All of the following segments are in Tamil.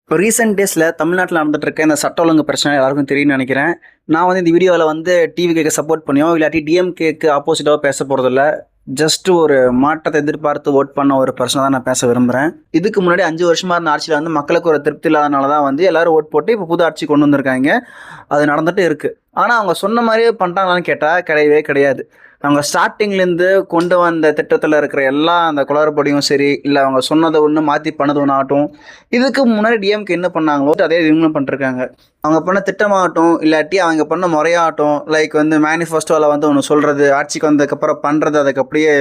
இப்போ ரீசெண்ட் டேஸில் தமிழ்நாட்டில் நடந்துட்டு இருக்க இந்த சட்ட ஒழுங்கு பிரச்சனை எல்லாருக்கும் தெரியும்னு நினைக்கிறேன். நான் வந்து இந்த வீடியோவில் வந்து டிவிகேக்கு சப்போர்ட் பண்ணியோ இல்லாட்டி டிஎம்கேக்கு ஆப்போசிட்டாவோ பேச போகிறதில்ல. ஜஸ்ட் ஒரு மாற்றத்தை எதிர்பார்த்து ஓட் பண்ண ஒரு பிரச்சனை தான் நான் பேச விரும்புகிறேன். இதுக்கு முன்னாடி 5 வருஷமாக இருந்த ஆட்சியில் வந்து மக்களுக்கு ஒரு திருப்தி இல்லாதனால தான் வந்து எல்லாரும் ஓட் போட்டு இப்போ புது ஆட்சி கொண்டு வந்திருக்காங்க. அது நடந்துட்டு இருக்குது. ஆனால் அவங்க சொன்ன மாதிரியே பண்ணுறாங்களான்னு கேட்டால் கிடையவே கிடையாது. அவங்க ஸ்டார்டிங்லேருந்து கொண்டு வந்த திட்டத்தில் இருக்கிற எல்லா அந்த குளறுபடியும் சரி, இல்லை அவங்க சொன்னதை ஒன்று மாற்றி பண்ணது ஒன்று ஆகட்டும், இதுக்கு முன்னாடி டிஎம்கே என்ன பண்ணாங்களோ அதே இவங்களும் பண்ணிருக்காங்க. அவங்க பண்ண திட்டமாகட்டும் இல்லாட்டி அவங்க பண்ண முறையாகட்டும், லைக் வந்து மேனிஃபெஸ்டோவில் வந்து ஒன்று சொல்கிறது, ஆட்சிக்கு வந்ததுக்கப்புறம் பண்ணுறது, அதுக்கு அப்படியே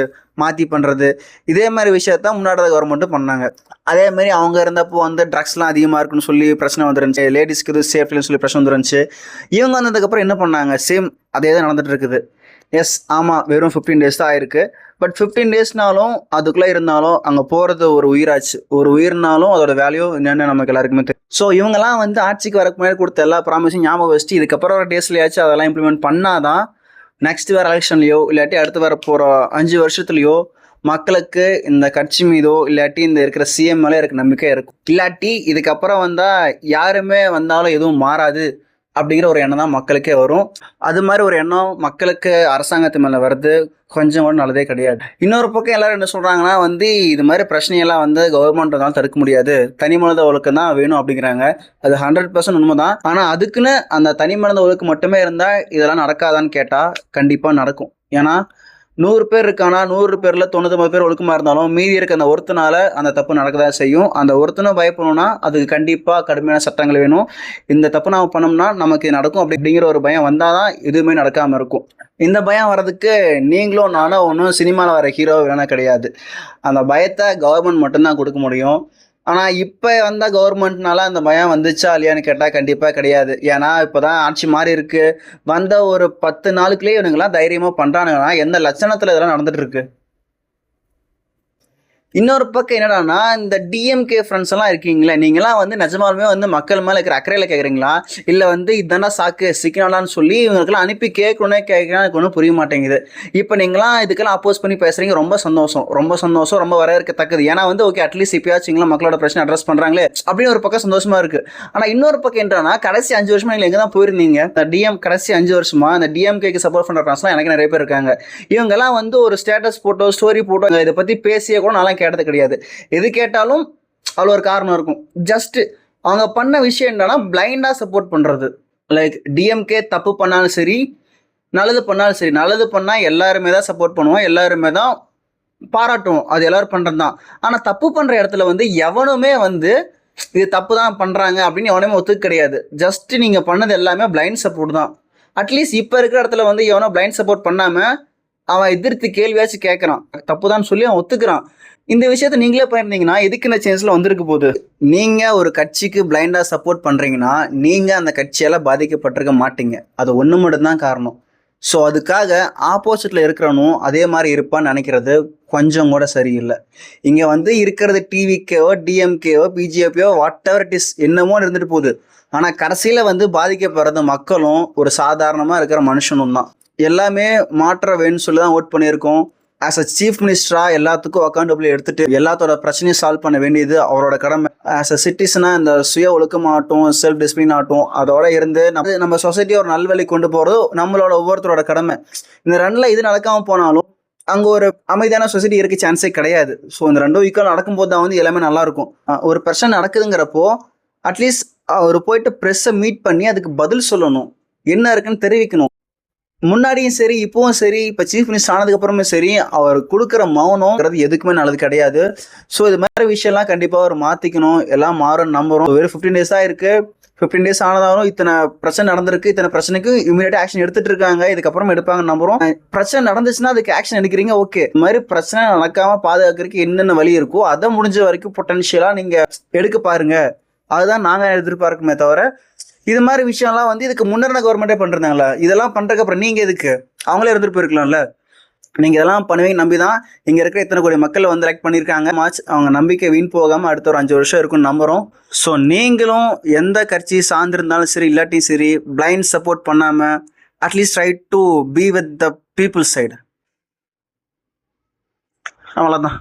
மாற்றி பண்ணுறது, இதே மாதிரி விஷயத்தான் முன்னாடி கவர்மெண்ட்டும் பண்ணாங்க. அதே மாதிரி அவங்க இருந்தப்போ வந்து ட்ரக்ஸ்லாம் அதிகமாக இருக்குன்னு சொல்லி பிரச்சனை வந்துருந்துச்சு, லேடிஸ்க்கு இது சேஃப்டின்னு சொல்லி பிரச்சனை வந்துருந்துச்சு. இவங்க வந்ததுக்கப்புறம் என்ன பண்ணாங்க, சேம் அதே தான் நடந்துட்டு இருக்குது. எஸ், ஆமாம், வெறும் 15 days தான் ஆயிருக்கு. பட் 15 daysனாலும் அதுக்குள்ளே இருந்தாலும் அங்கே போகிறது ஒரு உயிராச்சு. ஒரு உயிர்னாலும் அதோட வேல்யூ என்னென்னு நமக்கு எல்லாருக்குமே தெரியும். ஸோ இவங்கெல்லாம் வந்து ஆட்சிக்கு வரக்கு முன்னாடி கொடுத்த எல்லா ப்ராமிஸும் ஞாபகம் வச்சுட்டு இதுக்கப்புறம் ஒரு டேஸ்லையாச்சும் அதெல்லாம் இம்ப்ளிமெண்ட் பண்ணாதான் நெக்ஸ்ட் வேறு எலெக்ஷன்லையோ இல்லாட்டி அடுத்து வர போகிற 5 வருஷத்துலையோ மக்களுக்கு இந்த கட்சி மீதோ இல்லாட்டி இந்த இருக்கிற சிஎம் மேலே இருக்க நம்பிக்கை இருக்கும். இல்லாட்டி இதுக்கப்புறம் வந்தால் யாருமே வந்தாலும் எதுவும் மாறாது அப்படிங்கிற ஒரு எண்ணம் தான் மக்களுக்கே வரும். அது மாதிரி ஒரு எண்ணம் மக்களுக்கு அரசாங்கத்து மேலே வருது கொஞ்சம் கூட நல்லதே கிடையாது. இன்னொரு பக்கம் எல்லாரும் என்ன சொல்கிறாங்கன்னா வந்து இது மாதிரி பிரச்சனையெல்லாம் வந்து கவர்மெண்ட்டால் தடுக்க முடியாது, தனி மனித ஒழுக்கம் தான் வேணும் அப்படிங்கிறாங்க. அது 100% உண்மை தான். ஆனால் அதுக்குன்னு அந்த தனி மனித ஒழுக்கம் மட்டுமே இருந்தால் இதெல்லாம் நடக்காதான்னு கேட்டால் கண்டிப்பாக நடக்கும். ஏன்னா 100 பேர் இருக்கானா 100 பேரில் 99 பேர் ஒழுக்கமாக இருந்தாலும் மீதி இருக்க அந்த ஒருத்தனால அந்த தப்பு நடக்கதான் செய்யும். அந்த ஒருத்தனை பயப்படணும்னா அதுக்கு கண்டிப்பாக கடுமையான சட்டங்கள் வேணும். இந்த தப்பு நாம் பண்ணோம்னா நமக்கு நடக்கும் அப்படிங்கிற ஒரு பயம் வந்தால் தான் எதுவுமே நடக்காமல் இருக்கும். இந்த பயம் வர்றதுக்கு நீங்களும் நானும் ஒன்றும் சினிமாவில் வர ஹீரோ வேணா கிடையாது. அந்த பயத்தை கவர்மெண்ட் மட்டும்தான் கொடுக்க முடியும். ஆனால் இப்போ வந்த கவர்மெண்ட்னால அந்த பயம் வந்துச்சா இல்லையான்னு கேட்டால் கண்டிப்பாக கிடையாது. ஏன்னா இப்போ தான் ஆட்சி மாறி இருக்கு. வந்த ஒரு 10 நாளுக்குள்ளேயே இவனுங்களாம் தைரியமாக பண்ணுறானுங்கன்னா எந்த லட்சணத்தில் இதெல்லாம் நடந்துட்டு இருக்கு. இன்னொரு பக்கம் என்னடானா இந்த டிஎம்கே ஃப்ரெண்ட்ஸ் எல்லாம் இருக்கீங்களே, நீங்களாம் வந்து நிஜமாலுமே வந்து மக்கள் மேலே இருக்கிற அக்கறையில் கேட்குறீங்களா, இல்லை வந்து இதுதானா சாக்கு சிக்கனாலான்னு சொல்லி இவங்களுக்கெல்லாம் அனுப்பி கேட்கணுன்னே கேட்கணும், எனக்கு ஒன்றும் புரிய மாட்டேங்குது. இப்போ நீங்களாம் இதுக்கெல்லாம் அப்போஸ் பண்ணி பேசுகிறீங்க, ரொம்ப சந்தோஷம், ரொம்ப வரவேற்கத்தக்கது. ஏன்னா வந்து ஓகே, அட்லீஸ்ட் இப்பயாச்சும் நீங்களாம் மக்களோட பிரச்சனை அட்ரஸ் பண்ணுறாங்களே அப்படின்னு ஒரு பக்கம் சந்தோஷமாக இருக்குது. ஆனால் இன்னொரு பக்கம் என்னன்னா கடைசி 5 வருஷமா நீங்கள் எங்கே தான் போயிருந்தீங்க? இந்த கடைசி 5 வருஷமா இந்த டிஎம்கேக்கு சப்போர்ட் பண்ணுற ஃப்ரெண்ட்ஸ்லாம் எனக்கு நிறைய பேர் இருக்காங்க. இவங்கெல்லாம் வந்து ஒரு ஸ்டேட்டஸ் போட்டோ ஸ்டோரி போட்டோ இதை பற்றி பேசிய கூட நல்லா கேட்டது கிடையாது. எது கேட்டாலும் அவ்வளோ ஒரு காரணம் இருக்கும். ஜஸ்ட் அவங்க பண்ண விஷயம் என்னன்னா பிளைண்டா சப்போர்ட் பண்றது. லைக் டிஎம்கே தப்பு பண்ணாலும் சரி, நல்லது பண்ணாலும் சரி, நல்லது பண்ணா எல்லாருமே தான் சப்போர்ட் பண்ணுவோம், எல்லாருமே தான் பாராட்டுவோம், அது எல்லாரும் பண்றது தான். ஆனா தப்பு பண்ற இடத்துல வந்து எவனுமே வந்து இது தப்பு தான் பண்றாங்க அப்படின்னு எவனுமே ஒத்துக்க கிடையாது. ஜஸ்ட் நீங்க பண்ணது எல்லாமே பிளைண்ட் சப்போர்ட் தான். அட்லீஸ்ட் இப்போ இருக்கிற இடத்துல வந்து எவனோ பிளைண்ட் சப்போர்ட் பண்ணாம அவன் எதிர்த்து கேள்வியாச்சும் கேட்கறான், தப்புதான் சொல்லி அவன் ஒத்துக்கிறான். இந்த விஷயத்த நீங்களே பண்ணிருந்தீங்கன்னா எதுக்கு இந்த சேஞ்ச்ல வந்திருக்கு போகுது. நீங்க ஒரு கட்சிக்கு பிளைண்டா சப்போர்ட் பண்றீங்கன்னா நீங்க அந்த கட்சியால பாதிக்கப்பட்டிருக்க மாட்டீங்க. அது ஒன்று மட்டும்தான் காரணம். ஸோ அதுக்காக ஆப்போசிட்ல இருக்கிறவனும் அதே மாதிரி இருப்பான்னு நினைக்கிறது கொஞ்சம் கூட சரியில்லை. இங்க வந்து இருக்கிறது டிவிக்கேவோ டிஎம்கேவோ பிஜேபியோ வாட் எவர் இட் இஸ் என்னமோ இருந்துட்டு போகுது. ஆனா கடைசியில வந்து பாதிக்கப்படுறது மக்களும் ஒரு சாதாரணமா இருக்கிற மனுஷனும் தான். எல்லாமே மாற்ற வேணும்னு சொல்லி தான் ஓட் பண்ணியிருக்கோம். ஆஸ் அ சீஃப் மினிஸ்டரா எல்லாத்துக்கும் அக்கௌண்டபிள் எடுத்துட்டு எல்லாத்தோட பிரச்சனையும் சால்வ் பண்ண வேண்டியது அவரோட கடமை. ஆஸ் அ சிட்டிசனா இந்த சுய ஒழுக்கமாகட்டும் செல்ஃப் டிசிப்ளின் ஆகட்டும் அதோட இருந்து நம்ம சொசைட்டியை ஒரு நல்வழி கொண்டு போறது நம்மளோட ஒவ்வொருத்தரோட கடமை. இந்த ரன்ல இது நடக்காம போனாலும் அங்கே ஒரு அமைதியான சொசைட்டி இருக்க சான்ஸே கிடையாது. ஸோ இந்த ரெண்டும் ஈக்குவல் நடக்கும்போது தான் வந்து எல்லாமே நல்லா இருக்கும். ஒரு பிரச்சனை நடக்குதுங்கிறப்போ அட்லீஸ்ட் அவர் போயிட்டு ப்ரெஸ்ஸை மீட் பண்ணி அதுக்கு பதில் சொல்லணும், என்ன இருக்குன்னு தெரிவிக்கணும். முன்னாடியும் சரி இப்பவும் சரி, இப்போ சீஃப் மினிஸ்டர் ஆனதுக்கு அப்புறமே சரி, அவர் கொடுக்குற மௌனம்ங்கிறது எதுக்குமே நல்லது கிடையாது. ஸோ இது மாதிரி விஷயம்லாம் கண்டிப்பாக அவர் மாற்றிக்கணும், எல்லாம் மாறும் நம்புறோம். வெறும் 15 days தான் இருக்கு. 15 days ஆனதாலும் இத்தனை பிரச்சனை நடந்திருக்கு. இத்தனை பிரச்சனைக்கு இமீடியட்டா ஆக்ஷன் எடுத்துட்டு இருக்காங்க. இதுக்கப்புறம் எடுப்பாங்க நம்புறோம். பிரச்சனை நடந்துச்சுன்னா அதுக்கு ஆக்ஷன் எடுக்கிறீங்க, ஓகே. இந்த மாதிரி பிரச்சனை நடக்காம பாதுகாக்கிறதுக்கு என்னென்ன வழி இருக்கோ அதை முடிஞ்ச வரைக்கும் பொட்டன்ஷியலா நீங்க எடுக்க பாருங்க. அதுதான் நாங்க எதிர்பார்க்குமே தவிர இது மாதிரி விஷயம்லாம் வந்து இதுக்கு முன்னிருந்த கவர்மெண்டே பண்ணிருந்தாங்களா, இதெல்லாம் பண்றதுக்கு அப்புறம் நீங்க எதுக்கு? அவங்களே இருந்துட்டு போயிருக்கலாம்ல. நீங்க இதெல்லாம் பண்ணுவீங்க நம்பி தான் இங்க இருக்கிற இத்தனை கோடி மக்கள் வந்து எலெக்ட் பண்ணியிருக்காங்க. அவங்க நம்பிக்கை வீண் போகாம அடுத்த ஒரு 5 வருஷம் இருக்குன்னு நம்புறோம். ஸோ நீங்களும் எந்த கட்சி சார்ந்திருந்தாலும் சரி இல்லாட்டியும் சரி பிளைண்ட் சப்போர்ட் பண்ணாம at least try to be with the people side. அவ்வளோதான்.